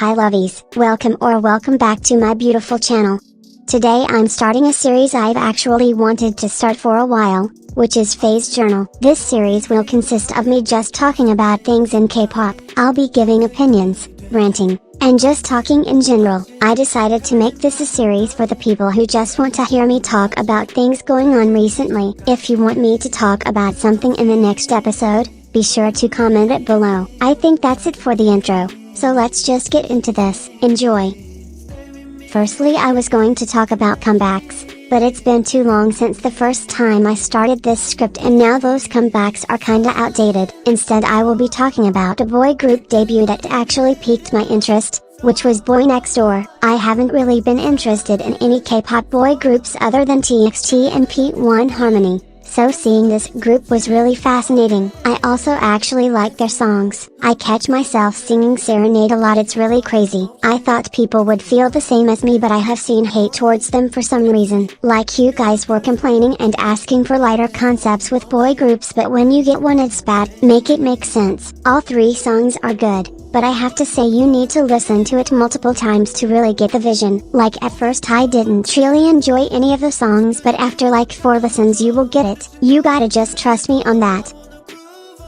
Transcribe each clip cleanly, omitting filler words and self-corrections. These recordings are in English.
Hi lovies, welcome back to my beautiful channel. Today I'm starting a series I've actually wanted to start for a while, which is Phase Journal. This series will consist of me just talking about things in K-pop. I'll be giving opinions, ranting, and just talking in general. I decided to make this a series for the people who just want to hear me talk about things going on recently. If you want me to talk about something in the next episode, be sure to comment it below. I think that's it for the intro, so let's just get into this. Enjoy! Firstly, I was going to talk about comebacks, but it's been too long since the first time I started this script and now those comebacks are kinda outdated. Instead I will be talking about a boy group debut that actually piqued my interest, which was boynextdoor. I haven't really been interested in any K-pop boy groups other than TXT and P1 Harmony, so seeing this group was really fascinating. I also actually like their songs. I catch myself singing Serenade a lot, it's really crazy. I thought people would feel the same as me, but I have seen hate towards them for some reason. Like you guys were complaining and asking for lighter concepts with boy groups, but when you get one it's bad. Make it make sense. All three songs are good, but I have to say you need to listen to it multiple times to really get the vision. Like at first I didn't really enjoy any of the songs, but after like 4 listens you will get it. You gotta just trust me on that.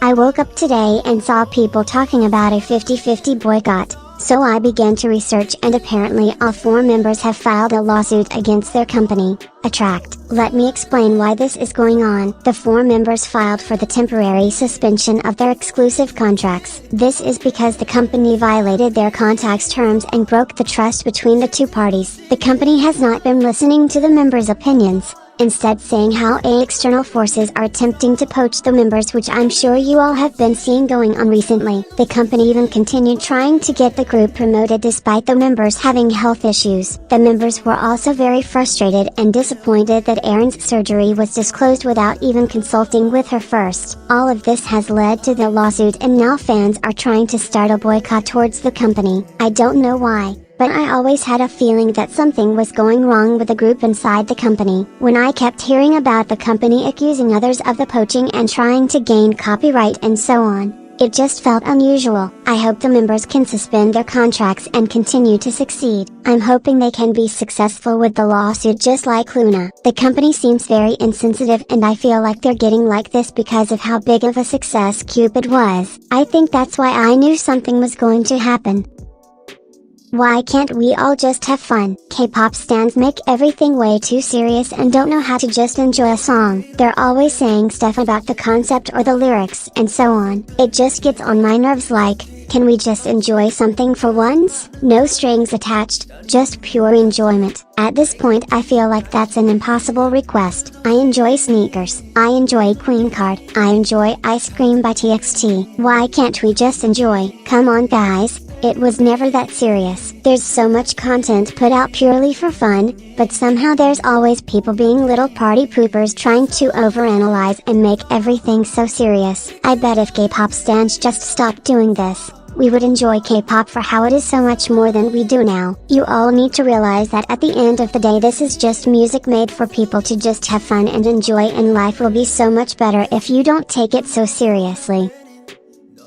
I woke up today and saw people talking about a 50-50 boycott, so I began to research and apparently all 4 members have filed a lawsuit against their company, Attract. Let me explain why this is going on. The 4 members filed for the temporary suspension of their exclusive contracts. This is because the company violated their contract's terms and broke the trust between the 2 parties. The company has not been listening to the members' opinions, instead saying how external forces are attempting to poach the members, which I'm sure you all have been seeing going on recently. The company even continued trying to get the group promoted despite the members having health issues. The members were also very frustrated and disappointed that Erin's surgery was disclosed without even consulting with her first. All of this has led to the lawsuit and now fans are trying to start a boycott towards the company. I don't know why, but I always had a feeling that something was going wrong with the group inside the company. When I kept hearing about the company accusing others of the poaching and trying to gain copyright and so on, it just felt unusual. I hope the members can suspend their contracts and continue to succeed. I'm hoping they can be successful with the lawsuit just like Luna. The company seems very insensitive and I feel like they're getting like this because of how big of a success Cupid was. I think that's why I knew something was going to happen. Why can't we all just have fun? K-pop stans make everything way too serious and don't know how to just enjoy a song. They're always saying stuff about the concept or the lyrics and so on. It just gets on my nerves. Like, can we just enjoy something for once? No strings attached, just pure enjoyment. At this point I feel like that's an impossible request. I enjoy sneakers. I enjoy Queen Card. I enjoy Ice Cream by TXT. Why can't we just enjoy? Come on guys. It was never that serious. There's so much content put out purely for fun, but somehow there's always people being little party poopers trying to overanalyze and make everything so serious. I bet if K-pop stans just stopped doing this, we would enjoy K-pop for how it is so much more than we do now. You all need to realize that at the end of the day this is just music made for people to just have fun and enjoy, and life will be so much better if you don't take it so seriously.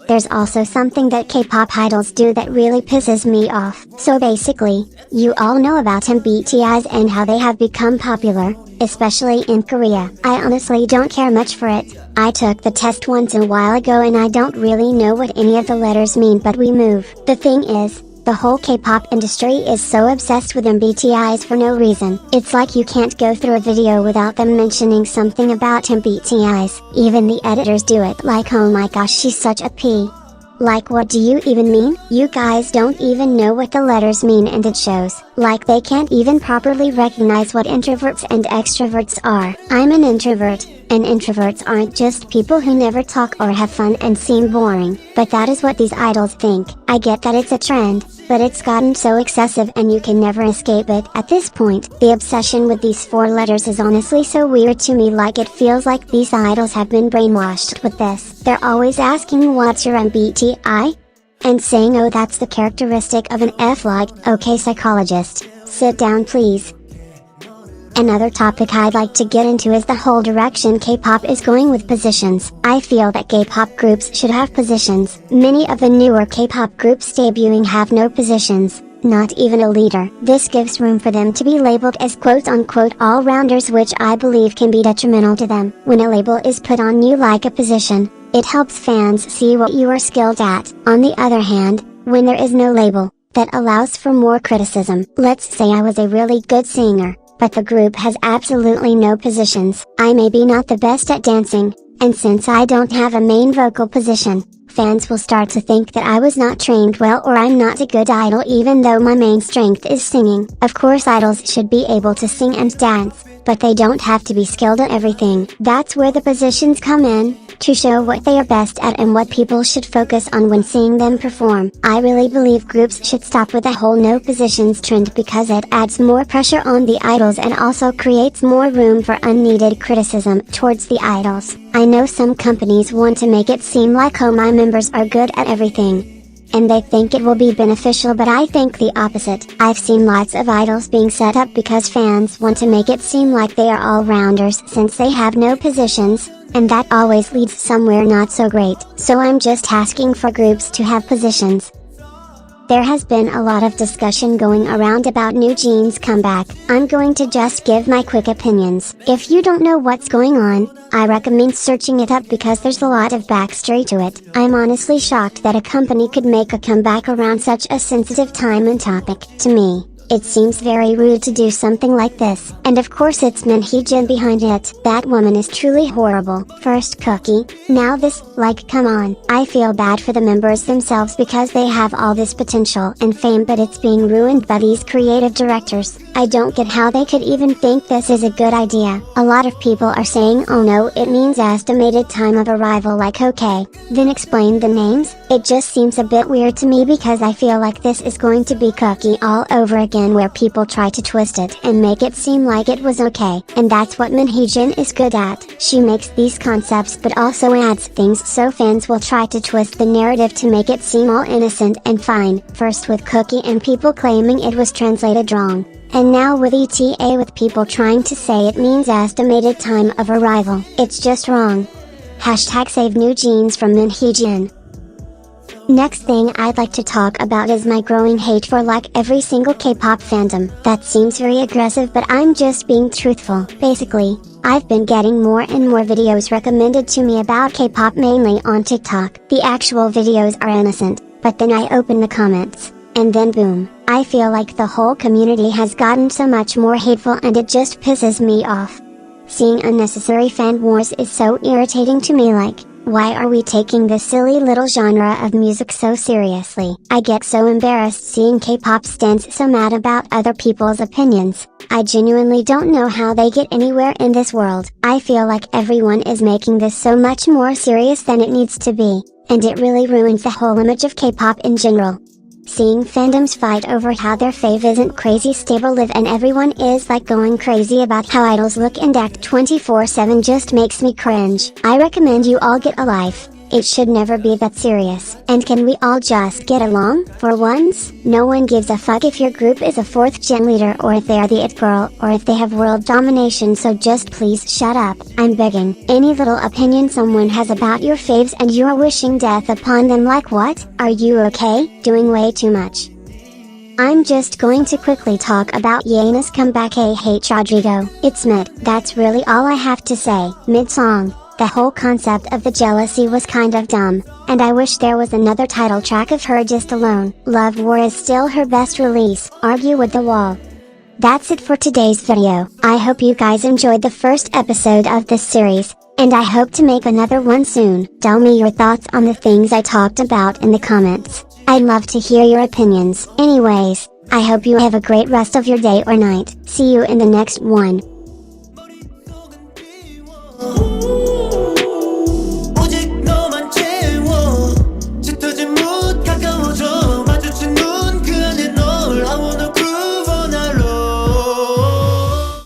There's also something that K-pop idols do that really pisses me off. So basically, you all know about mbtis and how they have become popular, especially in Korea. I honestly don't care much for it. I took the test once a while ago and I don't really know what any of the letters mean, but we move. The thing is, the whole K-pop industry is so obsessed with mbtis for no reason. It's like you can't go through a video without them mentioning something about mbtis. Even the editors do it, like oh my gosh she's such a P. Like what do you even mean? You guys don't even know what the letters mean and it shows. Like they can't even properly recognize what introverts and extroverts are. I'm an introvert, and introverts aren't just people who never talk or have fun and seem boring, but that is what these idols think. I get that it's a trend, but it's gotten so excessive and you can never escape it at this point. The obsession with these 4 letters is honestly so weird to me, like it feels like these idols have been brainwashed with this. They're always asking what's your MBTI? And saying oh that's the characteristic of an F, like, okay psychologist, sit down please. Another topic I'd like to get into is the whole direction K-pop is going with positions. I feel that K-pop groups should have positions. Many of the newer K-pop groups debuting have no positions, not even a leader. This gives room for them to be labeled as quote-unquote all-rounders, which I believe can be detrimental to them. When a label is put on you like a position, it helps fans see what you are skilled at. On the other hand, when there is no label, that allows for more criticism. Let's say I was a really good singer, but the group has absolutely no positions. I may be not the best at dancing, and since I don't have a main vocal position, fans will start to think that I was not trained well or I'm not a good idol even though my main strength is singing. Of course idols should be able to sing and dance, but they don't have to be skilled at everything. That's where the positions come in, to show what they are best at and what people should focus on when seeing them perform. I really believe groups should stop with the whole no positions trend because it adds more pressure on the idols and also creates more room for unneeded criticism towards the idols. I know some companies want to make it seem like oh my members are good at everything, and they think it will be beneficial, but I think the opposite. I've seen lots of idols being set up because fans want to make it seem like they are all-rounders since they have no positions, and that always leads somewhere not so great. So I'm just asking for groups to have positions. There has been a lot of discussion going around about newjeans comeback. I'm going to just give my quick opinions. If you don't know what's going on, I recommend searching it up because there's a lot of backstory to it. I'm honestly shocked that a company could make a comeback around such a sensitive time and topic. To me, it seems very rude to do something like this. And of course it's Minhyejin behind it. That woman is truly horrible. First Cookie, now this, like come on. I feel bad for the members themselves because they have all this potential and fame, but it's being ruined by these creative directors. I don't get how they could even think this is a good idea. A lot of people are saying oh no, it means estimated time of arrival, like okay, then explain the names. It just seems a bit weird to me because I feel like this is going to be Cookie all over again, where people try to twist it and make it seem like it was okay. And that's what Minhyejin is good at. She makes these concepts but also adds things so fans will try to twist the narrative to make it seem all innocent and fine. First with Cookie and people claiming it was translated wrong, and now with ETA with people trying to say it means estimated time of arrival. It's just wrong. Hashtag save newjeans from Minhyejin. Next thing I'd like to talk about is my growing hate for like every single K-pop fandom. That seems very aggressive, but I'm just being truthful. Basically, I've been getting more and more videos recommended to me about K-pop, mainly on TikTok. The actual videos are innocent, but then I open the comments, and then boom, I feel like the whole community has gotten so much more hateful and it just pisses me off. Seeing unnecessary fan wars is so irritating to me, like, why are we taking this silly little genre of music so seriously? I get so embarrassed seeing K-pop stans so mad about other people's opinions. I genuinely don't know how they get anywhere in this world. I feel like everyone is making this so much more serious than it needs to be, and it really ruins the whole image of K-pop in general. Seeing fandoms fight over how their fave isn't crazy stable live and everyone is like going crazy about how idols look and act 24/7 just makes me cringe. I recommend you all get a life. It should never be that serious. And can we all just get along, for once? No one gives a fuck if your group is a 4th gen leader or if they are the it girl or if they have world domination, so just please shut up. I'm begging. Any little opinion someone has about your faves and you are wishing death upon them, like what? Are you okay? Doing way too much. I'm just going to quickly talk about Yena's comeback. I hate Rodrigo. It's mid. That's really all I have to say. Mid-song. The whole concept of the jealousy was kind of dumb, and I wish there was another title track of her just alone. Love War is still her best release. Argue with the wall. That's it for today's video. I hope you guys enjoyed the first episode of this series, and I hope to make another one soon. Tell me your thoughts on the things I talked about in the comments. I'd love to hear your opinions. Anyways, I hope you have a great rest of your day or night. See you in the next one.